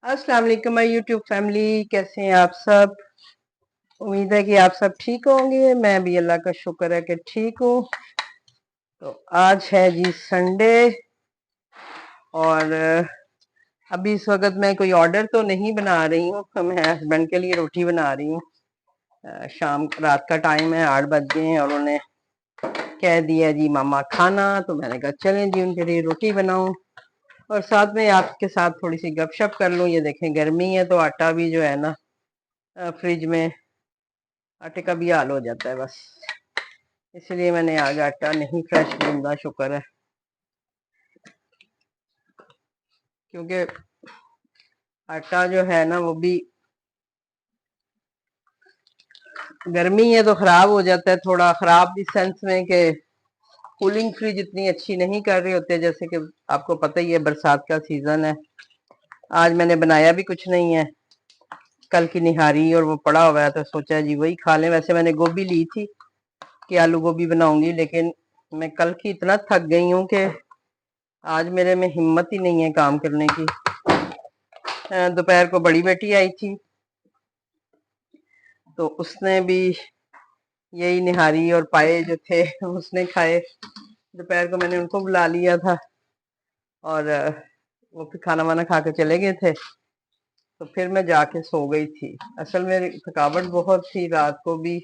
अस्सलाम वालेकुम my YouTube family, कैसे हैं आप सब। उम्मीद है कि आप सब ठीक होंगे। मैं भी अल्लाह का शुक्र है कि ठीक हूँ। तो आज है जी संडे और अभी इस वक्त मैं कोई ऑर्डर तो नहीं बना रही हूँ, मैं हस्बैंड के लिए रोटी बना रही हूँ। शाम रात का टाइम है, 8 बज गए हैं और उन्हें कह दिया जी मामा खाना, तो मैंने कहा चलें जी उनके लिए रोटी बनाऊं और साथ में आपके साथ थोड़ी सी गपशप कर लूं। ये देखें गर्मी है तो आटा भी जो है ना फ्रिज में आटे का भी हाल हो जाता है बस, इसलिए मैंने आज आटा नहीं फ्रेश गूंदा, शुक्र है, क्योंकि आटा जो है ना वो भी गर्मी है तो खराब हो जाता है। थोड़ा खराब इस सेंस में कि कूलिंग फ्रिज इतनी अच्छी नहीं कर रहे होते, जैसे कि आपको पता ही है बरसात का सीजन है। आज मैंने बनाया भी कुछ नहीं है, कल की निहारी और वो पड़ा हुआ है तो सोचा जी वही खा लें। वैसे मैंने गोभी ली थी कि आलू गोभी बनाऊंगी, लेकिन मैं कल की इतना थक गई हूँ कि आज मेरे में हिम्मत ही नहीं है काम करने की। दोपहर को बड़ी बेटी आई थी तो उसने भी यही निहारी और पाए जो थे उसने खाए। दोपहर को मैंने उनको बुला लिया था और वो फिर खाना वाना खा के चले गए थे, तो फिर मैं जाके सो गई थी। असल में थकावट बहुत थी, रात को भी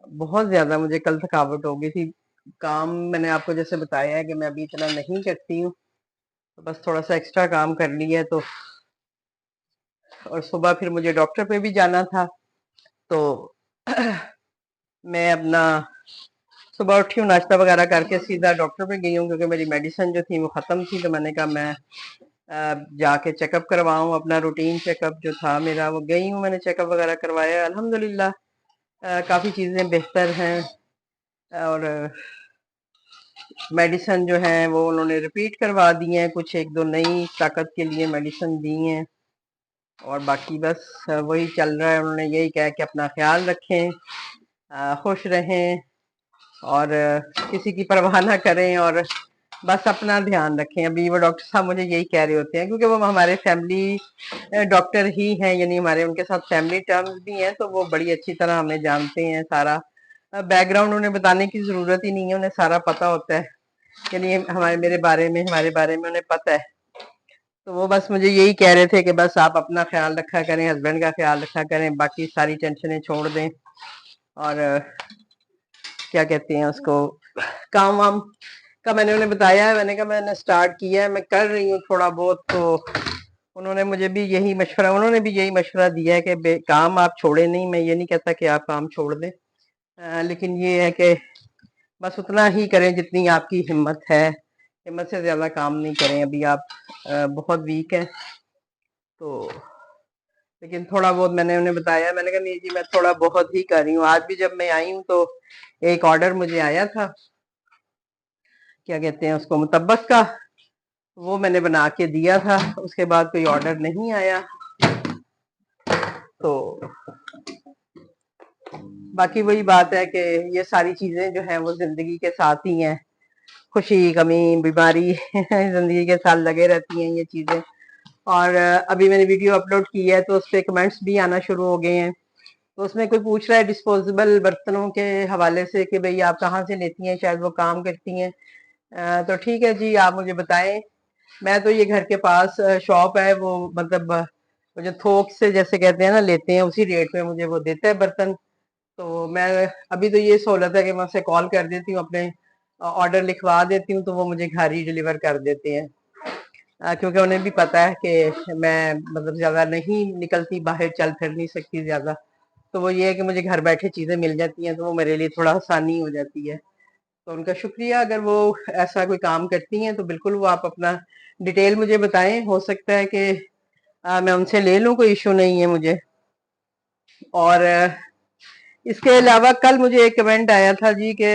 बहुत ज्यादा मुझे कल थकावट हो गई थी। काम मैंने आपको जैसे बताया है कि मैं अभी इतना नहीं करती हूँ, तो बस थोड़ा सा एक्स्ट्रा काम कर लिया तो। और सुबह फिर मुझे डॉक्टर पे भी जाना था, तो मैं अपना सुबह उठी हूँ, नाश्ता वगैरह करके सीधा डॉक्टर पे गई हूँ, क्योंकि मेरी मेडिसिन जो थी वो ख़त्म थी। तो मैंने कहा मैं जाके चेकअप करवाऊँ, अपना रूटीन चेकअप जो था मेरा वो गई हूँ, मैंने चेकअप वगैरह करवाया। अल्हम्दुलिल्लाह काफ़ी चीज़ें बेहतर हैं और मेडिसिन जो है वो उन्होंने रिपीट करवा दी हैं, कुछ एक दो नई ताकत के लिए मेडिसिन दी हैं और बाकी बस वही चल रहा है। उन्होंने यही कहा कि अपना ख्याल रखें, खुश रहें और किसी की परवाह ना करें और बस अपना ध्यान रखें। अभी वो डॉक्टर साहब मुझे यही कह रहे होते हैं, क्योंकि वो हमारे फैमिली डॉक्टर ही हैं, यानी हमारे उनके साथ फैमिली टर्म्स भी हैं, तो वो बड़ी अच्छी तरह हमें जानते हैं। सारा बैकग्राउंड उन्हें बताने की जरूरत ही नहीं है, उन्हें सारा पता होता है, यानी हमारे बारे में उन्हें पता है। तो वो बस मुझे यही कह रहे थे कि बस आप अपना ख्याल रखा करें, हस्बैंड का ख्याल रखा करें, बाकी सारी टेंशनें छोड़ दें और क्या कहते हैं उसको, काम वाम का मैंने उन्हें बताया है। मैंने कहा मैंने स्टार्ट किया है, मैं कर रही हूँ थोड़ा बहुत। तो उन्होंने भी यही मशवरा दिया है कि काम आप छोड़े नहीं। मैं ये नहीं कहता कि आप काम छोड़ दें, लेकिन ये है कि बस उतना ही करें जितनी आपकी हिम्मत है, हिम्मत से ज्यादा काम नहीं करें। अभी आप बहुत वीक हैं तो, लेकिन थोड़ा बहुत मैंने उन्हें बताया। मैंने कहा नहीं जी मैं थोड़ा बहुत ही कर रही हूँ। आज भी जब मैं आई हूँ तो एक ऑर्डर मुझे आया था, क्या कहते हैं उसको, मुतब्बक का, वो मैंने बना के दिया था। उसके बाद कोई ऑर्डर नहीं आया। तो बाकी वही बात है कि ये सारी चीजें जो है वो जिंदगी के साथ ही हैं, खुशी कमी बीमारी जिंदगी के साथ लगे रहती हैं ये चीजें। और अभी मैंने वीडियो अपलोड की है तो उस पर कमेंट्स भी आना शुरू हो गए हैं। तो उसमें कोई पूछ रहा है डिस्पोजेबल बर्तनों के हवाले से कि भाई आप कहाँ से लेती हैं, शायद वो काम करती हैं। तो ठीक है जी, आप मुझे बताएं। मैं तो ये घर के पास शॉप है, वो मतलब वो जो थोक से जैसे कहते हैं ना लेते हैं, उसी रेट में मुझे वो देता है बर्तन। तो मैं अभी तो ये सहूलत है कि मैं उसे कॉल कर देती हूँ, अपने ऑर्डर लिखवा देती हूँ, तो वो मुझे घर ही डिलीवर कर देते हैं। क्योंकि उन्हें भी पता है कि मैं मतलब ज्यादा नहीं निकलती बाहर, चल फिर नहीं सकती ज्यादा। तो वो ये है कि मुझे घर बैठे चीजें मिल जाती हैं, तो वो मेरे लिए थोड़ा आसानी हो जाती है। तो उनका शुक्रिया। अगर वो ऐसा कोई काम करती हैं तो बिल्कुल वो आप अपना डिटेल मुझे बताएं, हो सकता है कि मैं उनसे ले लूं, कोई इशू नहीं है मुझे। और इसके अलावा कल मुझे एक कमेंट आया था जी कि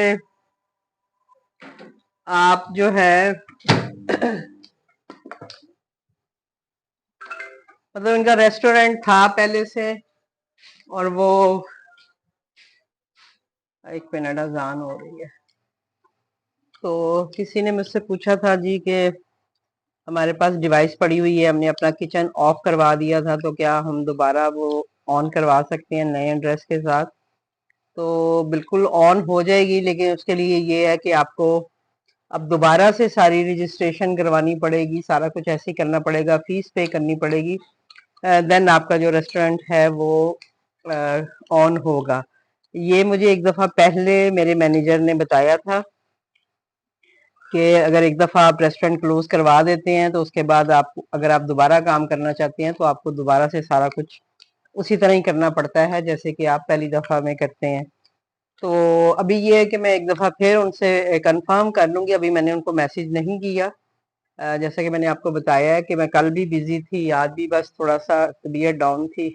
आप जो है मतलब इनका रेस्टोरेंट था पहले से, और वो, एक मिनट अजान हो रही है। तो किसी ने मुझसे पूछा था जी कि हमारे पास डिवाइस पड़ी हुई है, हमने अपना किचन ऑफ करवा दिया था, तो क्या हम दोबारा वो ऑन करवा सकते हैं नए एड्रेस के साथ? तो बिल्कुल ऑन हो जाएगी, लेकिन उसके लिए ये है कि आपको अब दोबारा से सारी रजिस्ट्रेशन करवानी पड़ेगी, सारा कुछ ऐसे ही करना पड़ेगा, फीस पे करनी पड़ेगी, देन आपका जो रेस्टोरेंट है वो ऑन होगा। ये मुझे एक दफ़ा पहले मेरे मैनेजर ने बताया था कि अगर एक दफ़ा आप रेस्टोरेंट क्लोज करवा देते हैं तो उसके बाद आप अगर आप दोबारा काम करना चाहते हैं तो आपको दोबारा से सारा कुछ उसी तरह ही करना पड़ता है जैसे कि आप पहली दफ़ा में करते हैं। तो अभी ये है कि मैं एक दफ़ा फिर उनसे कंफर्म कर लूँगी, अभी मैंने उनको मैसेज नहीं किया। जैसा कि मैंने आपको बताया है कि मैं कल भी बिज़ी थी, आज भी बस थोड़ा-सा तबीयत डाउन थी,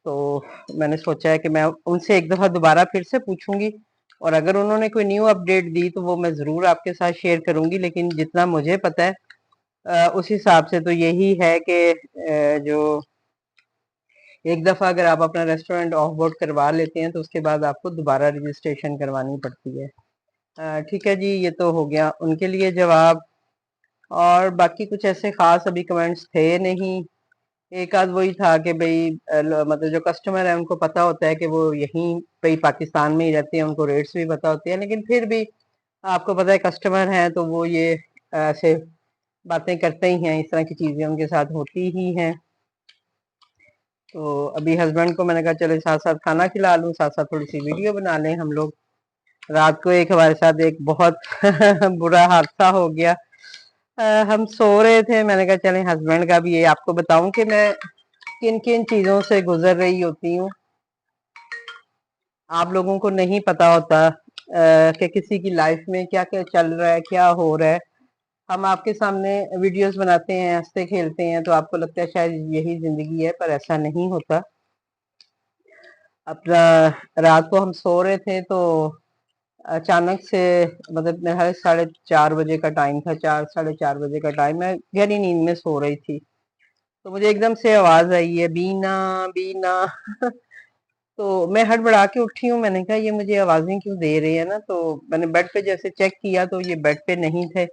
तो मैंने सोचा है कि मैं उनसे एक दफ़ा दोबारा फिर से पूछूँगी, और अगर उन्होंने कोई न्यू अपडेट दी तो वो मैं ज़रूर आपके साथ शेयर करूँगी। लेकिन जितना मुझे पता है उस हिसाब से तो यही है कि जो एक दफ़ा अगर आप अपना रेस्टोरेंट ऑफ बोर्ड करवा लेते हैं तो उसके बाद आपको दोबारा रजिस्ट्रेशन करवानी पड़ती है। ठीक है जी, ये तो हो गया उनके लिए जवाब, और बाकी कुछ ऐसे ख़ास अभी कमेंट्स थे नहीं। एक आध वही था कि भई मतलब जो कस्टमर है उनको पता होता है कि वो यहीं पे पाकिस्तान में ही रहते हैं, उनको रेट्स भी पता होते हैं, लेकिन फिर भी आपको पता है कस्टमर हैं तो वो ये ऐसे बातें करते ही हैं, इस तरह की चीज़ें उनके साथ होती ही हैं। तो अभी हस्बैंड को मैंने कहा चलो साथ-साथ खाना खिला लूँ, साथ-साथ थोड़ी-सी वीडियो बना लें हम लोग। रात को एक हमारे साथ एक बहुत बुरा हादसा हो गया। हम सो रहे थे, मैंने कहा चलें हस्बैंड का भी ये आपको बताऊँ कि मैं किन-किन चीज़ों से गुज़र रही होती हूँ। आप लोगों को नहीं पता होता कि किसी की लाइफ में क्या-क्या चल रहा है, क्या हो रहा है। हम आपके सामने वीडियोस बनाते हैं, हँसते खेलते हैं, तो आपको लगता है शायद यही ज़िंदगी है, पर ऐसा नहीं होता। अपना रात को हम सो रहे थे तो अचानक से मतलब मेरे ख्याल 4:30 बजे का टाइम था, 4 साढ़े 4 बजे का टाइम, मैं गहरी नींद में सो रही थी। तो मुझे एकदम से आवाज़ आई है, बीना, बीना। तो मैं हड़बड़ा के उठी हूँ, मैंने कहा ये मुझे आवाज़ें क्यों दे रहे हैं ना, तो मैंने बेड पे जैसे चेक किया तो ये बेड पे नहीं थे।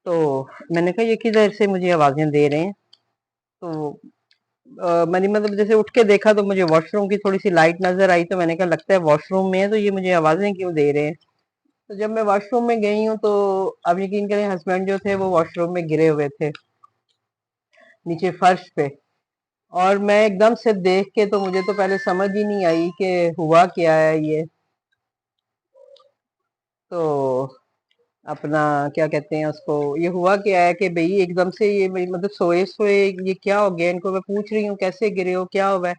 तो मैंने कहा ये किधर से मुझे आवाज़ें दे रहे हैं? तो मैंने मतलब जैसे उठ के देखा तो मुझे वॉशरूम की थोड़ी-सी लाइट नज़र आई, तो मैंने कहा लगता है वॉशरूम में है, तो ये मुझे आवाज़ें क्यों दे रहे हैं? तो जब मैं वॉशरूम में गई हूँ तो आप यकीन करें हस्बैंड जो थे वो वॉशरूम में गिरे हुए थे, नीचे फर्श पे। और मैं एकदम से देख के तो मुझे तो पहले समझ ही नहीं आई कि हुआ क्या है ये। तो अपना क्या कहते हैं उसको, ये हुआ क्या है कि भई एकदम से ये मतलब सोए-सोए ये क्या हो गया? इनको मैं पूछ रही हूँ कैसे गिरे हो, क्या हुआ है?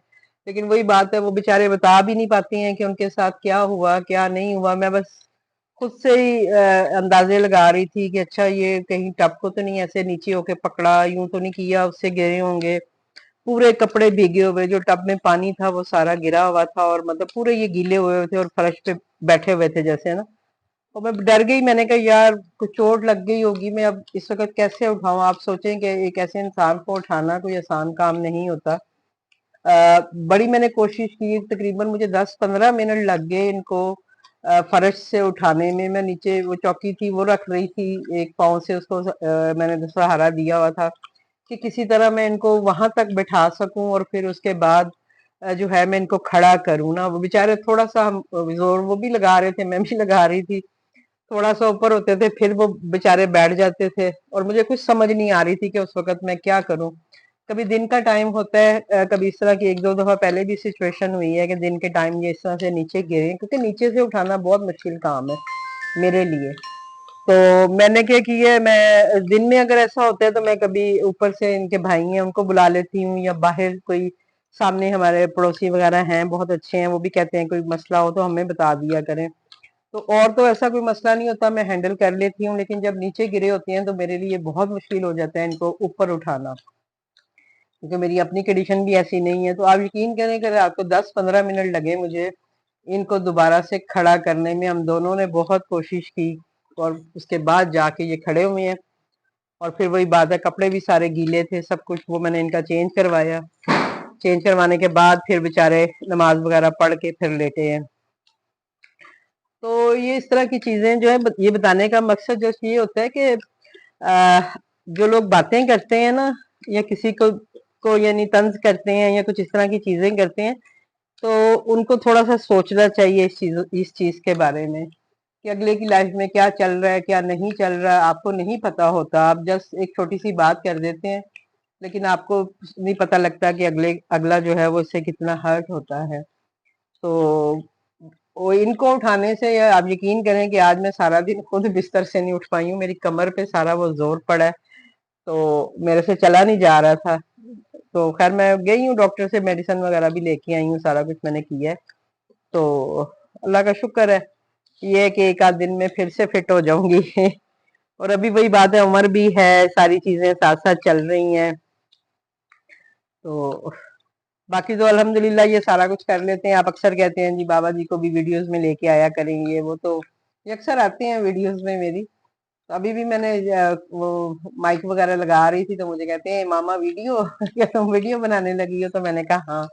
लेकिन वही बात है वो बेचारे बता भी नहीं पाते हैं कि उनके साथ क्या हुआ, क्या नहीं हुआ। मैं बस खुद से ही अंदाजे लगा रही थी कि अच्छा ये कहीं टब को तो नहीं ऐसे नीचे होके पकड़ा, यूं तो नहीं किया, उससे गिरे होंगे। पूरे कपड़े भीगे हुए, जो टब में पानी था वो सारा गिरा हुआ था, और मतलब पूरे ये गीले हुए हुए थे और फर्श पे बैठे हुए थे जैसे ना। और मैं डर गई, मैंने कहा यार कुछ चोट लग गई होगी, मैं अब इस वक्त कैसे उठाऊं? आप सोचें कि एक ऐसे इंसान को उठाना कोई आसान काम नहीं होता। बड़ी मैंने कोशिश की, तकरीबन मुझे 10-15 मिनट लग गए इनको फर्श से उठाने में। मैं नीचे वो चौकी थी वो रख रही थी, एक पाँव से उसको मैंने सहारा दिया हुआ था कि किसी तरह मैं इनको वहां तक बैठा सकूं, और फिर उसके बाद जो है मैं इनको खड़ा करूं ना। वो बेचारे थोड़ा सा हम जोर वो भी लगा रहे थे, मैं भी लगा रही थी, थोड़ा सा ऊपर होते थे फिर वो बेचारे बैठ जाते थे, और मुझे कुछ समझ नहीं आ रही थी कि उस वक्त मैं क्या करूं। कभी दिन का टाइम होता है, कभी इस तरह की एक दो दफा पहले भी सिचुएशन हुई है कि दिन के टाइम ये इस तरह से नीचे गिरे, क्योंकि नीचे से उठाना बहुत मुश्किल काम है मेरे लिए। तो मैंने क्या किया, मैं दिन में अगर ऐसा होता है तो मैं कभी ऊपर से इनके भाई हैं उनको बुला लेती हूँ, या बाहर कोई सामने हमारे पड़ोसी वगैरह हैं बहुत अच्छे हैं, वो भी कहते हैं कोई मसला हो तो हमें बता दिया करें। तो और तो ऐसा कोई मसला नहीं होता, मैं हैंडल कर लेती हूँ, लेकिन जब नीचे गिरे होते हैं तो मेरे लिए बहुत मुश्किल हो जाता है इनको ऊपर उठाना, क्योंकि मेरी अपनी कंडीशन भी ऐसी नहीं है। तो आप यकीन करें कि आपको 10-15 मिनट लगे मुझे इनको दोबारा से खड़ा करने में। हम दोनों ने बहुत कोशिश की, और उसके बाद जाके ये खड़े हुए हैं। और फिर वही बात है, कपड़े भी सारे गीले थे, सब कुछ वो मैंने इनका चेंज करवाया। चेंज करवाने के बाद फिर बेचारे नमाज वगैरह पढ़ के फिर लेटे हैं। तो ये इस तरह की चीजें जो है, ये बताने का मकसद जो ये होता है कि जो लोग बातें करते हैं ना, या किसी को यानी तंज करते हैं या कुछ इस तरह की चीजें करते हैं, तो उनको थोड़ा सा सोचना चाहिए इस चीज के बारे में कि अगले की लाइफ में क्या चल रहा है, क्या नहीं चल रहा है, आपको नहीं पता होता। आप जस्ट एक छोटी सी बात कर देते हैं, लेकिन आपको नहीं पता लगता कि अगला जो है वो इससे कितना हर्ट होता है। तो वो इनको उठाने से, या आप यकीन करें कि आज मैं सारा दिन खुद बिस्तर से नहीं उठ पाई हूँ, मेरी कमर पे सारा वो जोर पड़ा है, तो मेरे से चला नहीं जा रहा था। तो खैर मैं गई हूँ डॉक्टर से, मेडिसिन वगैरह भी लेके आई हूँ, सारा कुछ मैंने किया है। तो अल्लाह का शुक्र है, ये है कि एक आध दिन में फिर से फिट हो जाऊंगी। और अभी वही बात है, उम्र भी है, सारी चीजें साथ साथ चल रही हैं। तो बाकी तो अल्हम्दुलिल्लाह ये सारा कुछ कर लेते हैं। आप अक्सर कहते हैं जी बाबा जी को भी वीडियोस में लेके आया करेंगे, वो तो ये अक्सर आते हैं वीडियोस में मेरी। तो अभी भी मैंने वो माइक वगैरह लगा रही थी, तो मुझे कहते हैं मामा वीडियो क्या तुम वीडियो बनाने लगी हो? तो मैंने कहा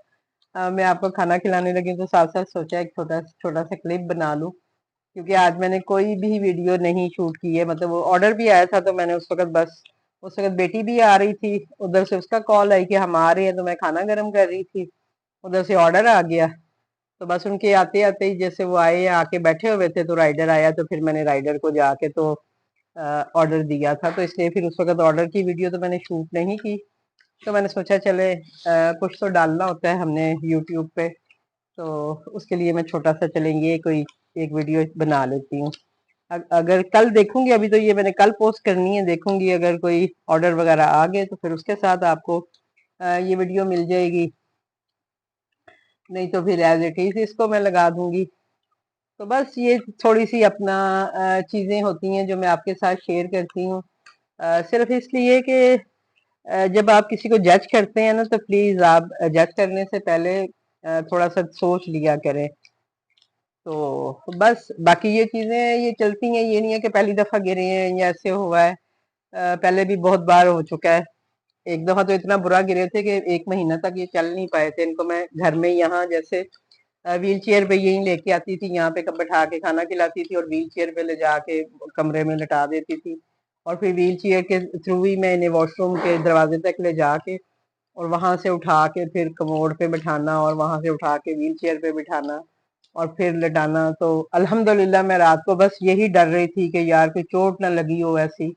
हाँ, मैं आपको खाना खिलाने लगी हूँ, तो साथ साथ सोचा एक छोटा छोटा सा क्लिप बना लूं, क्योंकि आज मैंने कोई भी वीडियो नहीं शूट की है। मतलब वो ऑर्डर भी आया था, तो मैंने उस वक्त बस, उस वक्त बेटी भी आ रही थी, उधर से उसका कॉल आई कि हम आ रहे हैं, तो मैं खाना गर्म कर रही थी, उधर से ऑर्डर आ गया। तो बस उनके आते आते ही जैसे वो आए, आके बैठे हुए थे, तो राइडर आया, तो फिर मैंने राइडर को जाके तो ऑर्डर दिया था, तो इसलिए फिर उस वक्त ऑर्डर की वीडियो तो मैंने शूट नहीं की। तो मैंने सोचा चले कुछ तो डालना होता है हमने यूट्यूब पे, तो उसके लिए मैं छोटा सा चलेंगे कोई एक वीडियो बना लेती हूँ। अगर कल देखूंगी, अभी तो ये मैंने कल पोस्ट करनी है, देखूंगी अगर कोई ऑर्डर वगैरह आ गए तो फिर उसके साथ आपको ये वीडियो मिल जाएगी, नहीं तो फिर एज इट इज इसको मैं लगा दूंगी। तो बस ये थोड़ी सी अपना चीजें होती हैं जो मैं आपके साथ शेयर करती हूँ, सिर्फ इसलिए कि जब आप किसी को जज करते हैं ना, तो प्लीज आप जज करने से पहले थोड़ा सा सोच लिया करें। तो बस बाकी ये चीजें ये चलती हैं, ये नहीं है कि पहली दफा गिरे हैं या ऐसे हुआ है, पहले भी बहुत बार हो चुका है। एक दफा तो इतना बुरा गिरे थे कि एक महीना तक ये चल नहीं पाए थे। इनको मैं घर में यहाँ जैसे व्हील चेयर पे यही लेके आती थी, यहाँ पे बैठा के खाना खिलाती थी, और व्हील चेयर पे ले जाके कमरे में लटा देती थी, और फिर व्हील चेयर के थ्रू ही मैं इन्हें वॉशरूम के दरवाजे तक ले जाके और वहां से उठा के फिर कमोड पे बिठाना, और वहां से उठा के व्हील चेयर पे बिठाना और फिर लेटाना। तो अल्हम्दुलिल्लाह मैं रात को बस यही डर रही थी कि यार कोई चोट ना लगी हो ऐसी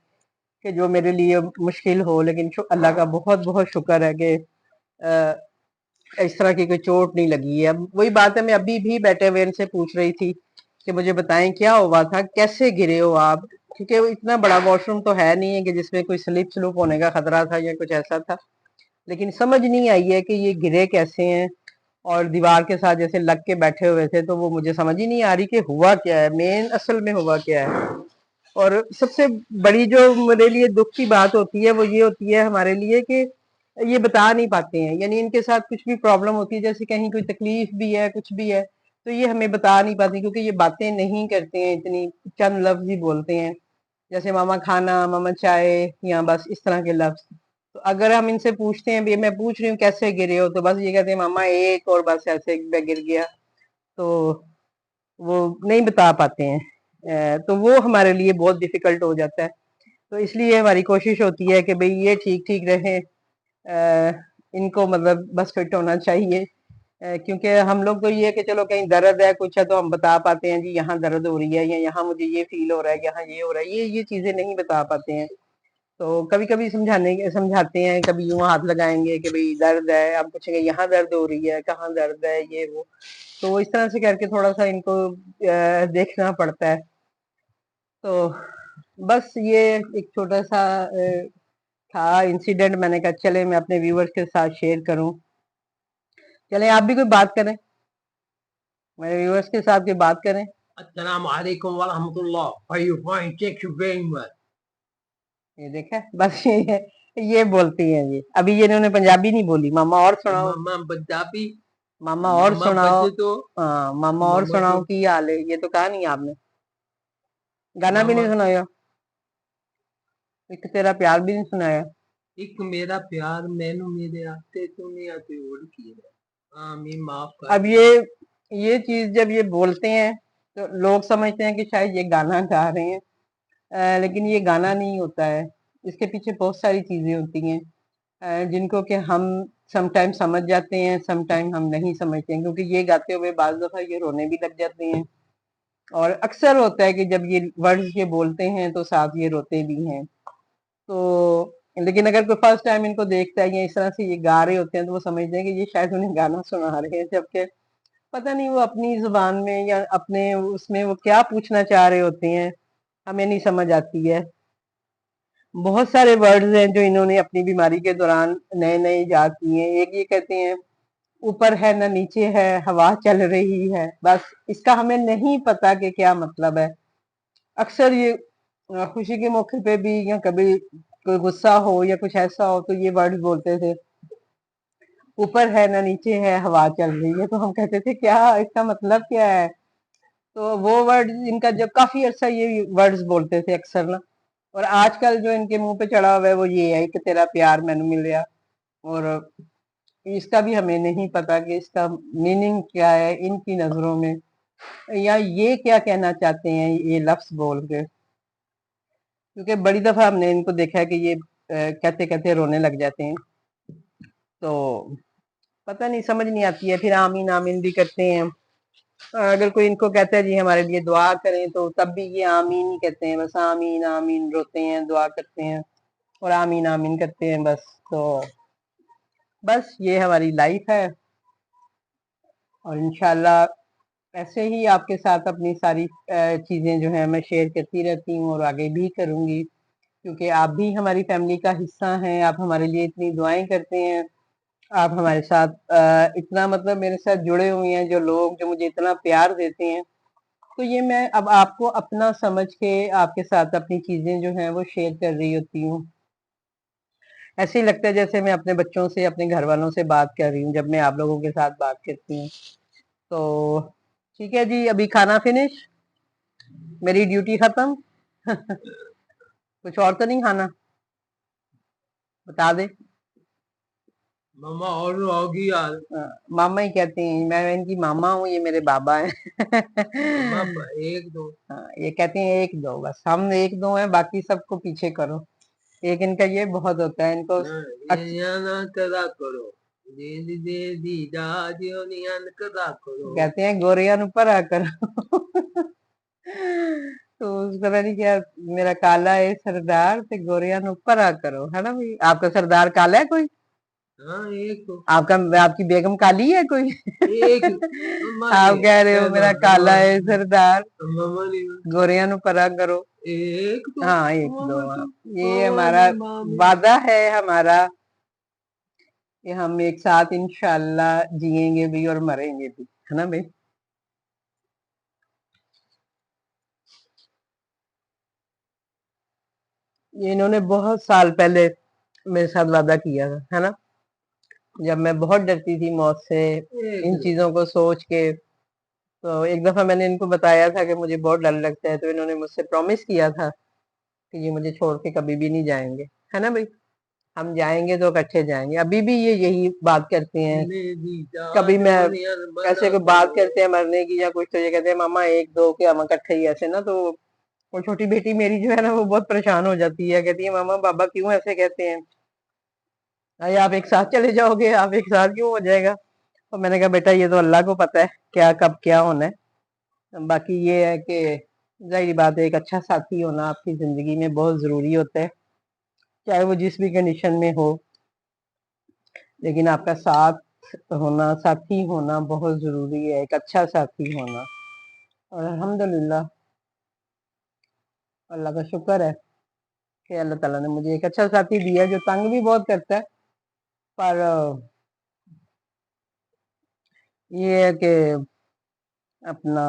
कि जो मेरे लिए मुश्किल हो, लेकिन अल्लाह का बहुत बहुत शुक्र है कि इस तरह की कोई चोट नहीं लगी है। अब वही बात है, मैं अभी भी बैठे हुए इनसे पूछ रही थी कि मुझे बताएं क्या हुआ था, कैसे गिरे हो आप, क्योंकि वो इतना बड़ा वॉशरूम तो है नहीं है कि जिसमें कोई स्लिप स्लूप होने का खतरा था या कुछ ऐसा था, लेकिन समझ नहीं आई है कि ये गिरे कैसे हैं। और दीवार के साथ जैसे लग के बैठे हुए थे, तो वो मुझे समझ ही नहीं आ रही कि हुआ क्या है, मेन असल में हुआ क्या है। और सबसे बड़ी जो मेरे लिए दुख की बात होती है वो ये होती है हमारे लिए कि ये बता नहीं पाते हैं, यानी इनके साथ कुछ भी प्रॉब्लम होती है, जैसे कहीं कोई तकलीफ भी है, कुछ भी है, तो ये हमें बता नहीं पाते, क्योंकि ये बातें नहीं करते हैं, इतनी चंद लफ्ज ही बोलते हैं, जैसे मामा खाना, मामा चाय, या बस इस तरह के लफ्ज। तो अगर हम इनसे पूछते हैं, भी मैं पूछ रही हूँ कैसे गिरे हो, तो बस ये कहते हैं मामा एक, और बस ऐसे मैं गिर गया। तो वो नहीं बता पाते हैं, तो वो हमारे लिए बहुत डिफिकल्ट हो जाता है। तो इसलिए हमारी कोशिश होती है कि भाई ये ठीक ठीक रहे, इनको मतलब बस फिट होना चाहिए। क्योंकि हम लोग तो ये है कि चलो कहीं दर्द है कुछ है तो हम बता पाते हैं जी यहाँ दर्द हो रही है, या यहाँ मुझे ये फील हो रहा है, यहाँ ये हो रहा है, ये चीजें नहीं बता पाते हैं। तो कभी कभी समझाते हैं, कभी यूं हाथ लगाएंगे कि भाई दर्द है, आप पूछेंगे यहाँ दर्द हो रही है, कहाँ दर्द है, ये वो। तो इस तरह से करके थोड़ा सा इनको देखना पड़ता है। तो बस ये एक छोटा सा था इंसिडेंट, मैंने कहा चले मैं अपने व्यूअर्स के साथ शेयर करूं। चले आप भी कोई बात करें, मेरे व्यूअर्स के साथ कोई बात करें। Assalamu alaikum wa rahmatullah. Are you fine? Thank you very much. ये देखा, बस ये बोलती हैं ये, अभी ये इन्होंने पंजाबी नहीं बोली। मामा और सुनाओ, Mama Punjabi, मामा और Mama सुनाओ। Bajato, हाँ मामा और Mama सुनाओ to की हाल है, ये तो कहा नहीं आपने, गाना भी नहीं Mama. सुनाया, एक तेरा प्यार भी नहीं सुनाया। एक मेरा प्यार मैनू मेरे आते दुनिया ते उड़ की है। आमीन माफ कर अब ये चीज जब ये बोलते हैं तो लोग समझते हैं कि शायद ये गाना गा रहे हैं, लेकिन ये गाना नहीं होता है। इसके पीछे बहुत सारी चीजें होती हैं जिनको कि हम सम टाइम समझ जाते हैं, सम टाइम हम नहीं समझते हैं, क्योंकि ये गाते हुए बाज दफा ये रोने भी लग जाते हैं। और अक्सर होता है कि जब ये वर्ड्स ये बोलते हैं तो साथ ये रोते भी हैं। तो लेकिन अगर कोई फर्स्ट टाइम इनको देखता है या इस तरह से ये गा रहे होते हैं तो वो समझते हैं कि ये शायद उन्हें गाना सुना रहे हैं, जबकि पता नहीं वो अपनी जुबान में या अपने उसमें वो क्या पूछना चाह रहे होते हैं, हमें नहीं समझ आती है। बहुत सारे वर्ड्स हैं जो इन्होंने अपनी बीमारी के दौरान नए नए इजाद किए हैं। एक ये कहते हैं ऊपर है ना नीचे है, हवा चल रही है, बस इसका हमें नहीं पता कि क्या मतलब है। अक्सर ये खुशी के मौके पे भी या कभी कोई गुस्सा हो या कुछ ऐसा हो तो ये वर्ड्स बोलते थे, ऊपर है ना नीचे है, हवा चल रही है। तो हम कहते थे क्या इसका मतलब क्या है? तो वो वर्ड इनका जब काफी अर्सा ये वर्ड्स बोलते थे अक्सर ना। और आजकल जो इनके मुंह पे चढ़ा हुआ है वो ये है कि तेरा प्यार मैनू मिल गया। और इसका भी हमें नहीं पता कि इसका मीनिंग क्या है इनकी नजरों में, या ये क्या कहना चाहते हैं ये लफ्ज बोल के। क्योंकि बड़ी दफा हमने इनको देखा है कि ये कहते कहते रोने लग जाते हैं। तो पता नहीं, समझ नहीं आती है। फिर आमीन आमीन भी करते हैं। अगर कोई इनको कहता है जी हमारे लिए दुआ करें तो तब भी ये आमीन ही कहते हैं, बस आमीन आमीन, रोते हैं, दुआ करते हैं और आमीन आमीन करते हैं बस। तो बस ये हमारी लाइफ है और इंशाल्लाह ऐसे ही आपके साथ अपनी सारी चीजें जो है मैं शेयर करती रहती हूँ और आगे भी करूंगी, क्योंकि आप भी हमारी फैमिली का हिस्सा हैं। आप हमारे लिए इतनी दुआएं करते हैं, आप हमारे साथ इतना मतलब मेरे साथ जुड़े हुए हैं जो लोग, जो मुझे इतना प्यार देते हैं। तो ये मैं अब आपको अपना समझ के आपके साथ अपनी चीजें जो हैं वो शेयर कर रही होती हूँ। ऐसे ही लगता है जैसे मैं अपने बच्चों से, अपने घर वालों से बात कर रही हूँ जब मैं आप लोगों के साथ बात करती हूँ। तो ठीक है जी, अभी खाना फिनिश, मेरी ड्यूटी खत्म। कुछ और तो नहीं खाना? बता दे। मामा और होगी यार। मामा ही कहते हैं, मैं इनकी मामा हूँ, ये मेरे बाबा हैं। मामा एक दो। हाँ, ये कहते हैं एक दो, बस हम एक दो हैं, बाकी सबको पीछे करो। एक इनका ये बहुत होता है इनको। ये ना करा करो, दे दी दे दी दादियों ने करा करो। कहते हैं गोरिया ऊपर आकर। तो उसका नहीं क्या, मेरा काला है सरदार ते गोरिया ऊपर आ करो, है ना भाई? आपका सरदार काला है कोई? हाँ एक तो। आपका, आपकी बेगम काली है कोई? एक आप कह रहे हो मेरा काला है सरदार, मामा ने गोरिया ऊपर करो। एक तो। हाँ एक दो, हाँ। ये हमारा वादा है हमारा कि हम एक साथ इंशाल्लाह जिएंगे भी और मरेंगे भी, है ना भाई? ये इन्होंने बहुत साल पहले मेरे साथ वादा किया था, है ना, जब मैं बहुत डरती थी मौत से, इन चीजों को सोच के। तो एक दफा मैंने इनको बताया था कि मुझे बहुत डर लगता है, तो इन्होंने मुझसे प्रॉमिस किया था कि ये मुझे छोड़ के कभी भी नहीं जाएंगे, है ना भाई? हम जाएंगे तो इकट्ठे जाएंगे। अभी भी ये यही बात करते हैं। कभी मैं ऐसे कोई बात करते हैं मरने की या कुछ, तो ये कहते हैं मामा एक दो के हम इकट्ठे ही ऐसे ना। तो वो छोटी बेटी मेरी जो है ना वो बहुत परेशान हो जाती है, कहती है मामा बाबा क्यों ऐसे कहते हैं, अरे आप एक साथ चले जाओगे, आप एक साथ क्यों हो जाएगा? तो मैंने कहा बेटा ये तो अल्लाह को पता है क्या कब क्या होना है। बाकी ये है कि जाहिर बात है एक अच्छा साथी होना आपकी जिंदगी में बहुत जरूरी होता है, चाहे वो जिस भी कंडीशन में हो, लेकिन आपका साथ होना, साथी होना बहुत जरूरी है, एक अच्छा साथी होना। और अल्हम्दुलिल्लाह, अल्लाह का शुक्र है कि अल्लाह ताला ने मुझे एक अच्छा साथी दिया जो तंग भी बहुत करता है, पर ये है कि अपना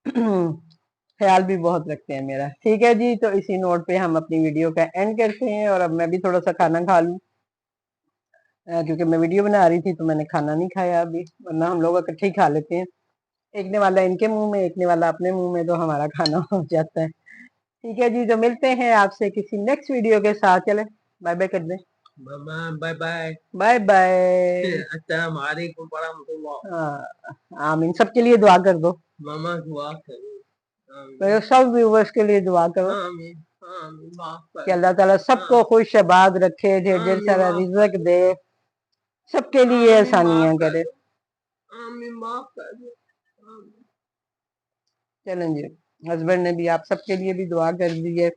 ख्याल भी बहुत रखते हैं मेरा। ठीक है जी, तो इसी नोट पे हम अपनी वीडियो का एंड करते हैं और अब मैं भी थोड़ा सा खाना खा लूं, क्योंकि मैं वीडियो बना रही थी तो मैंने खाना नहीं खाया अभी, वरना हम लोग इकट्ठे ही खा लेते हैं। एक ने वाला इनके मुंह में, एक ने वाला अपने मुंह में, तो हमारा खाना हो जाता है। ठीक है जी, तो मिलते हैं आपसे किसी नेक्स्ट वीडियो के साथ। चले बाय बाय कर दें। मामा बाय बाय। Bye bye. अस्सलाम वालेकुम वरहमतुल्लाह। हाँ आमीन, सबके लिए दुआ कर दो, मामा दुआ करो। मेरे सब व्यूवर्स के लिए दुआ करो। आमीन। आमीन माफ कर कि अल्लाह ताला सबको खुश आबाद रखे, ढेर ढेर आमीन सारा माफ रिज़्क दे, सबके लिए आमीन माफ आसानियां कर करे। आमीन माफ कर आमीन। चलें जी, हस्बैंड ने भी आप सबके लिए भी दुआ कर दी है।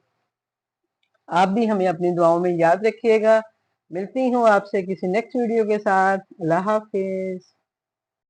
आप भी हमें अपनी दुआओं में याद रखिएगा। मिलती हूँ आपसे किसी नेक्स्ट वीडियो के साथ। अल्लाह हाफिज।